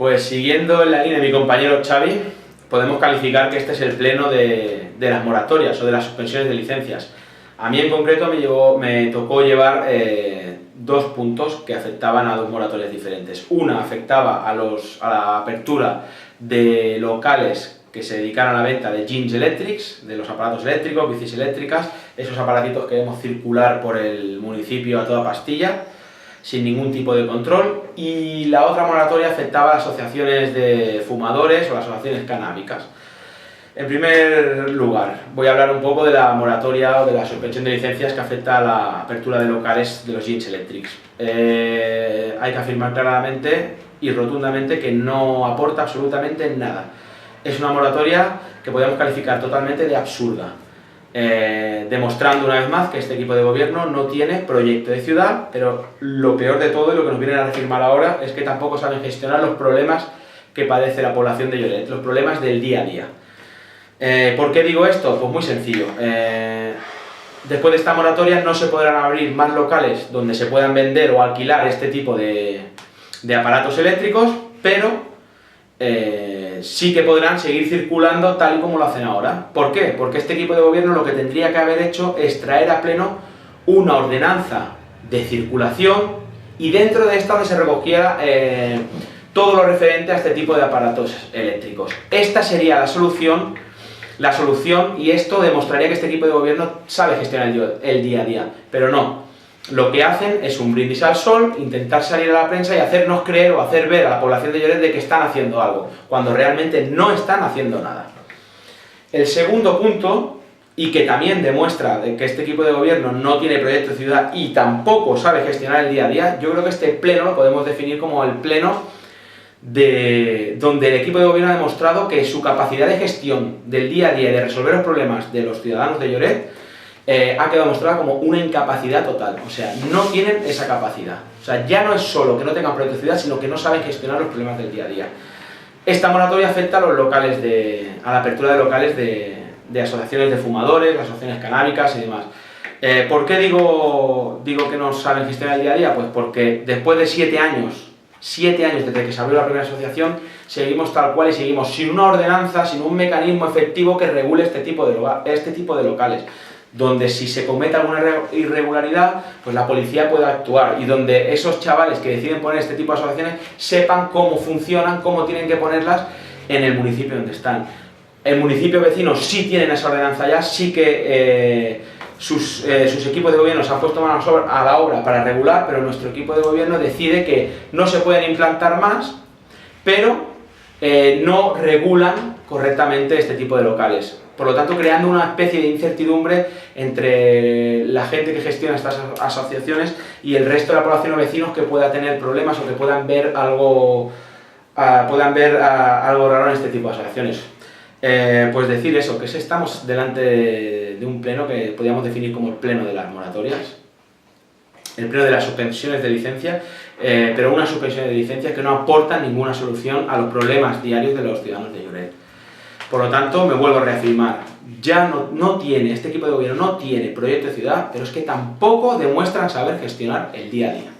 Pues siguiendo en la línea de mi compañero Xavi, podemos calificar que este es el pleno de las moratorias o de las suspensiones de licencias. A mí en concreto me tocó llevar dos puntos que afectaban a dos moratorias diferentes. Una afectaba a la apertura de locales que se dedican a la venta de Gins Electrics, de los aparatos eléctricos, bicis eléctricas, esos aparatitos que vemos circular por el municipio a toda pastilla, sin ningún tipo de control. Y la otra moratoria afectaba a las asociaciones de fumadores o las asociaciones canábicas. En primer lugar, voy a hablar un poco de la moratoria o de la suspensión de licencias que afecta a la apertura de locales de los Gins Electrics. Hay que afirmar claramente y rotundamente que no aporta absolutamente nada. Es una moratoria que podemos calificar totalmente de absurda, demostrando una vez más que este equipo de gobierno no tiene proyecto de ciudad, pero lo peor de todo y lo que nos vienen a reafirmar ahora es que tampoco saben gestionar los problemas que padece la población de Lloret, los problemas del día a día. ¿Por qué digo esto? Pues muy sencillo. Después de esta moratoria no se podrán abrir más locales donde se puedan vender o alquilar este tipo de aparatos eléctricos, pero sí que podrán seguir circulando tal y como lo hacen ahora. ¿Por qué? Porque este equipo de gobierno lo que tendría que haber hecho es traer a pleno una ordenanza de circulación y dentro de esta donde se recogiera todo lo referente a este tipo de aparatos eléctricos. Esta sería la solución, y esto demostraría que este equipo de gobierno sabe gestionar el día a día, pero no. Lo que hacen es un brindis al sol, intentar salir a la prensa y hacernos creer o hacer ver a la población de Lloret de que están haciendo algo, cuando realmente no están haciendo nada. El segundo punto, y que también demuestra que este equipo de gobierno no tiene proyecto de ciudad y tampoco sabe gestionar el día a día, yo creo que este pleno lo podemos definir como el pleno donde el equipo de gobierno ha demostrado que su capacidad de gestión del día a día y de resolver los problemas de los ciudadanos de Lloret ha quedado demostrada como una incapacidad total. O sea, no tienen esa capacidad. O sea, ya no es solo que no tengan proyecto de ciudad, sino que no saben gestionar los problemas del día a día. Esta moratoria afecta a los locales a la apertura de locales de asociaciones de fumadores, asociaciones canábicas y demás. ¿Por qué digo que no saben gestionar el día a día? Pues porque después de 7 años desde que se abrió la primera asociación, seguimos tal cual y seguimos sin una ordenanza, sin un mecanismo efectivo que regule este tipo de locales, donde si se comete alguna irregularidad, pues la policía pueda actuar y donde esos chavales que deciden poner este tipo de asociaciones sepan cómo funcionan, cómo tienen que ponerlas en el municipio donde están. El municipio vecino sí tienen esa ordenanza ya, sí que sus equipos de gobierno se han puesto manos a la obra para regular, pero nuestro equipo de gobierno decide que no se pueden implantar más, pero no regulan correctamente este tipo de locales. Por lo tanto, creando una especie de incertidumbre entre la gente que gestiona estas asociaciones y el resto de la población o vecinos que pueda tener problemas o que puedan ver algo raro en este tipo de asociaciones. Pues decir eso, que estamos delante de un pleno que podríamos definir como el pleno de las moratorias, el pleno de las suspensiones de licencia, pero una suspensión de licencia que no aporta ninguna solución a los problemas diarios de los ciudadanos de Lloret. Por lo tanto, me vuelvo a reafirmar, ya este equipo de gobierno no tiene proyecto de ciudad, pero es que tampoco demuestran saber gestionar el día a día.